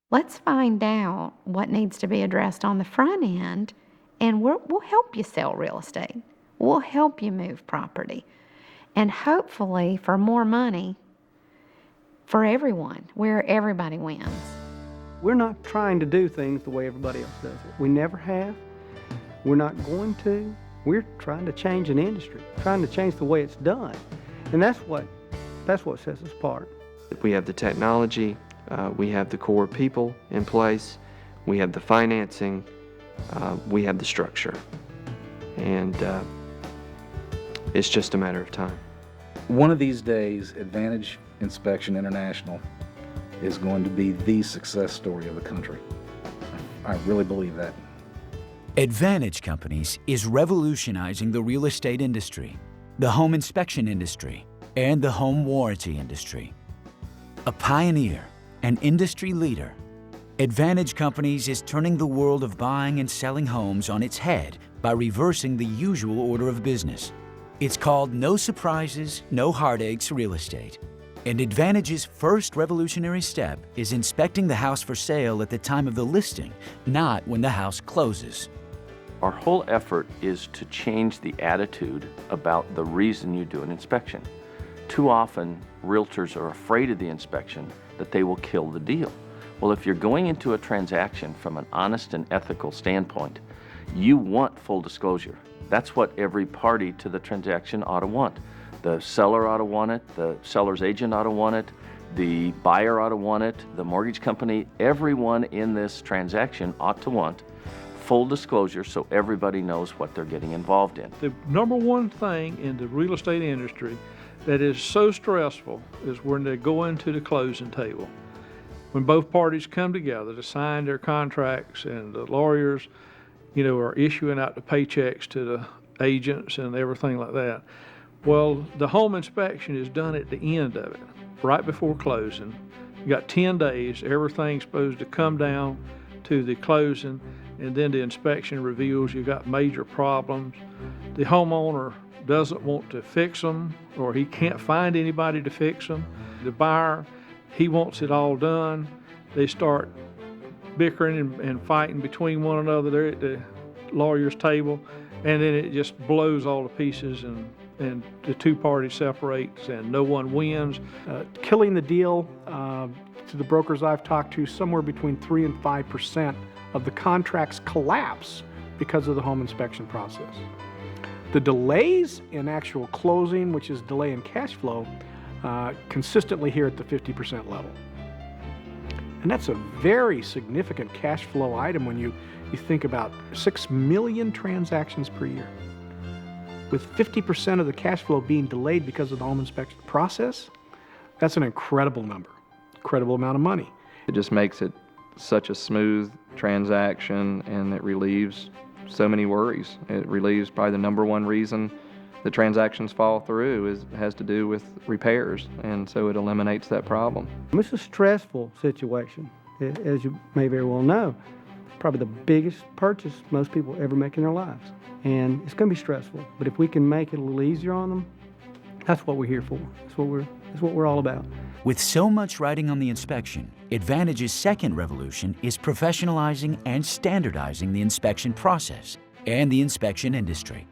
Let's find out what needs to be addressed on the front end, and we'll help you sell real estate. We'll help you move property, and hopefully for more money for everyone, where everybody wins. We're not trying to do things the way everybody else does it. We never have. We're not going to. We're trying to change an industry, trying to change the way it's done. And that's what sets us apart. We have the technology, we have the core people in place, we have the financing, we have the structure. And it's just a matter of time. One of these days, Advantage Inspection International is going to be the success story of the country. I really believe that. Advantage Companies is revolutionizing the real estate industry, the home inspection industry, and the home warranty industry. A pioneer, an industry leader, Advantage Companies is turning the world of buying and selling homes on its head by reversing the usual order of business. It's called No Surprises, No Heartaches Real Estate. And Advantage's first revolutionary step is inspecting the house for sale at the time of the listing, not when the house closes. Our whole effort is to change the attitude about the reason you do an inspection. Too often, realtors are afraid of the inspection, that they will kill the deal. Well, if you're going into a transaction from an honest and ethical standpoint, you want full disclosure. That's what every party to the transaction ought to want. The seller ought to want it, the seller's agent ought to want it, the buyer ought to want it, the mortgage company, everyone in this transaction ought to want full disclosure so everybody knows what they're getting involved in. The number one thing in the real estate industry that is so stressful is when they go into the closing table. When both parties come together to sign their contracts and the lawyers, are issuing out the paychecks to the agents and everything like that. Well, the home inspection is done at the end of it, right before closing. You got 10 days, everything's supposed to come down to the closing, and then the inspection reveals you got major problems. The homeowner doesn't want to fix them, or he can't find anybody to fix them. The buyer, he wants it all done. They start bickering and fighting between one another there at the lawyer's table, and then it just blows all to pieces, and the two parties separate and no one wins. Killing the deal, to the brokers I've talked to, somewhere between 3 and 5% of the contracts collapse because of the home inspection process. The delays in actual closing, which is delay in cash flow, consistently here at the 50% level. And that's a very significant cash flow item when you think about 6 million transactions per year. With 50% of the cash flow being delayed because of the home inspection process, that's an incredible number, incredible amount of money. It just makes it such a smooth transaction, and it relieves so many worries. It relieves probably the number one reason the transactions fall through has to do with repairs, and so it eliminates that problem. It's a stressful situation, as you may very well know. Probably the biggest purchase most people ever make in their lives. And it's going to be stressful, but if we can make it a little easier on them, that's what we're here for. That's what we're all about. With so much riding on the inspection, Advantage's second revolution is professionalizing and standardizing the inspection process and the inspection industry.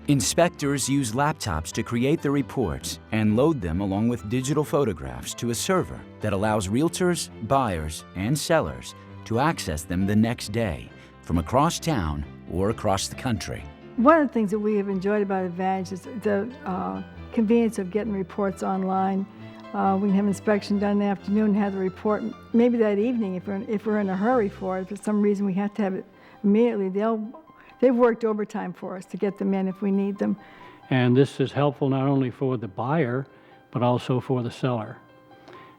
Inspectors use laptops to create the reports and load them along with digital photographs to a server that allows realtors, buyers, and sellers to access them the next day from across town or across the country. One of the things that we have enjoyed about Advantage is the convenience of getting reports online. We can have inspection done in the afternoon and have the report maybe that evening if we're in a hurry for it. If for some reason we have to have it immediately, they've worked overtime for us to get them in if we need them. And this is helpful not only for the buyer, but also for the seller.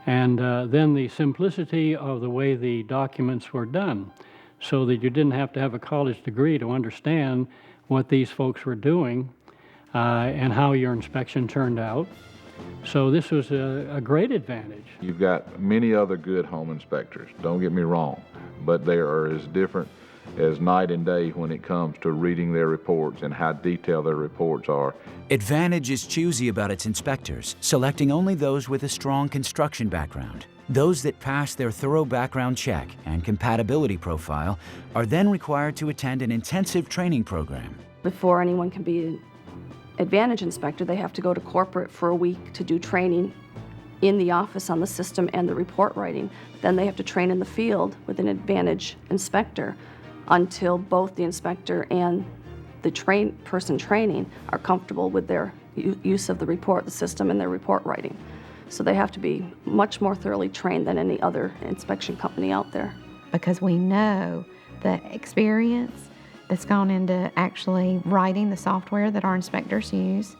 And then the simplicity of the way the documents were done, so that you didn't have to have a college degree to understand what these folks were doing and how your inspection turned out. So this was a great advantage. You've got many other good home inspectors, don't get me wrong, but they are as different as night and day when it comes to reading their reports and how detailed their reports are. Advantage is choosy about its inspectors, selecting only those with a strong construction background. Those that pass their thorough background check and compatibility profile are then required to attend an intensive training program. Before anyone can be an Advantage inspector, they have to go to corporate for a week to do training in the office on the system and the report writing. Then they have to train in the field with an Advantage inspector until both the inspector and the person training are comfortable with their use of the report, the system, and their report writing. So they have to be much more thoroughly trained than any other inspection company out there. Because we know the experience that's gone into actually writing the software that our inspectors use,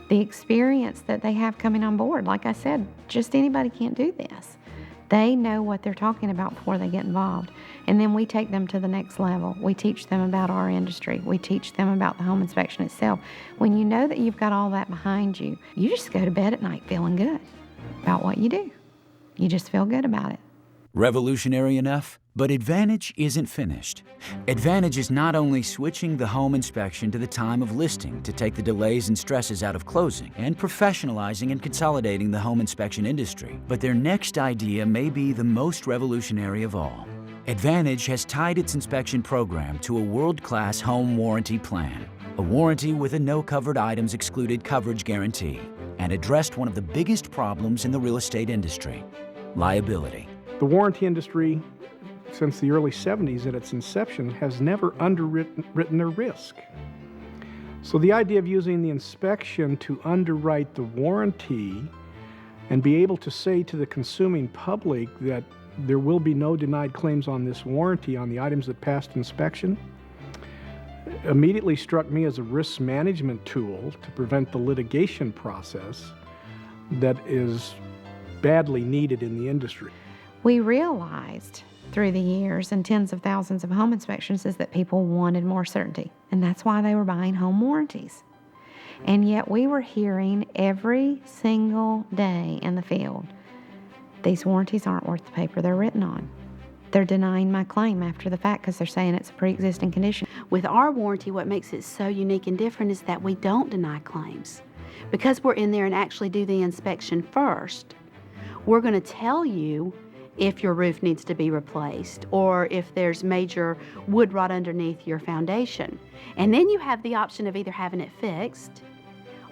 the experience that they have coming on board. Like I said, just anybody can't do this. They know what they're talking about before they get involved. And then we take them to the next level. We teach them about our industry. We teach them about the home inspection itself. When you know that you've got all that behind you, you just go to bed at night feeling good about what you do. You just feel good about it. Revolutionary enough? But Advantage isn't finished. Advantage is not only switching the home inspection to the time of listing to take the delays and stresses out of closing and professionalizing and consolidating the home inspection industry, but their next idea may be the most revolutionary of all. Advantage has tied its inspection program to a world-class home warranty plan, a warranty with a no covered items excluded coverage guarantee, and addressed one of the biggest problems in the real estate industry: liability. The warranty industry, since the early 70s at its inception, has never underwritten their risk. So the idea of using the inspection to underwrite the warranty and be able to say to the consuming public that there will be no denied claims on this warranty on the items that passed inspection immediately struck me as a risk management tool to prevent the litigation process that is badly needed in the industry. We realized through the years and tens of thousands of home inspections is that people wanted more certainty, and that's why they were buying home warranties. And yet we were hearing every single day in the field, these warranties aren't worth the paper they're written on. They're denying my claim after the fact because they're saying it's a pre-existing condition. With our warranty, what makes it so unique and different is that we don't deny claims. Because we're in there and actually do the inspection first, we're going to tell you if your roof needs to be replaced or if there's major wood rot underneath your foundation. And then you have the option of either having it fixed,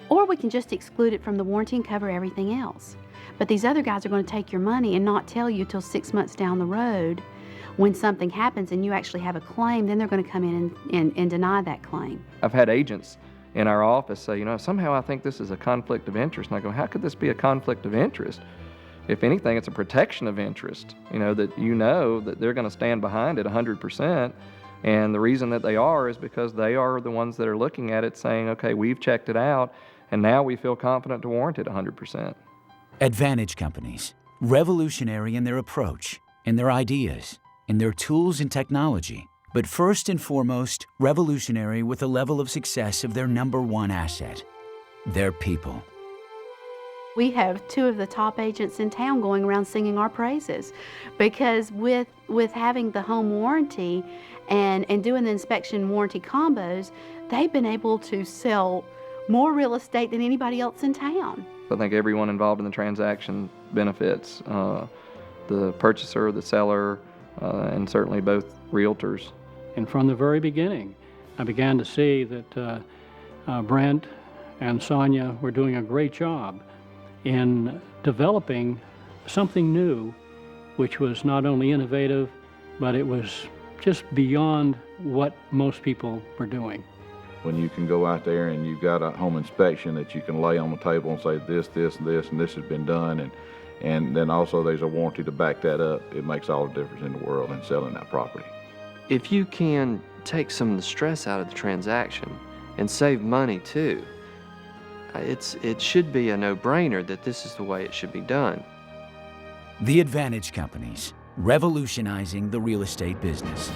or we can just exclude it from the warranty and cover everything else. But these other guys are going to take your money and not tell you till 6 months down the road when something happens and you actually have a claim. Then they're going to come in and deny that claim. I've had agents in our office say, somehow I think this is a conflict of interest. And I go, how could this be a conflict of interest? If anything, it's a protection of interest, that they're going to stand behind it 100%. And the reason that they are is because they are the ones that are looking at it saying, okay, we've checked it out, and now we feel confident to warrant it 100%. Advantage companies, revolutionary in their approach, in their ideas, in their tools and technology, but first and foremost, revolutionary with the level of success of their number one asset, their people. We have 2 of the top agents in town going around singing our praises because with having the home warranty and doing the inspection warranty combos, they've been able to sell more real estate than anybody else in town. I think everyone involved in the transaction benefits, the purchaser, the seller, and certainly both realtors. And from the very beginning, I began to see that Brent and Sonia were doing a great job in developing something new, which was not only innovative, but it was just beyond what most people were doing. When you can go out there and you've got a home inspection that you can lay on the table and say this, this, and this, and this has been done, and then also there's a warranty to back that up, it makes all the difference in the world in selling that property. If you can take some of the stress out of the transaction and save money too, it should be a no-brainer that this is the way it should be done. The Advantage companies, revolutionizing the real estate business.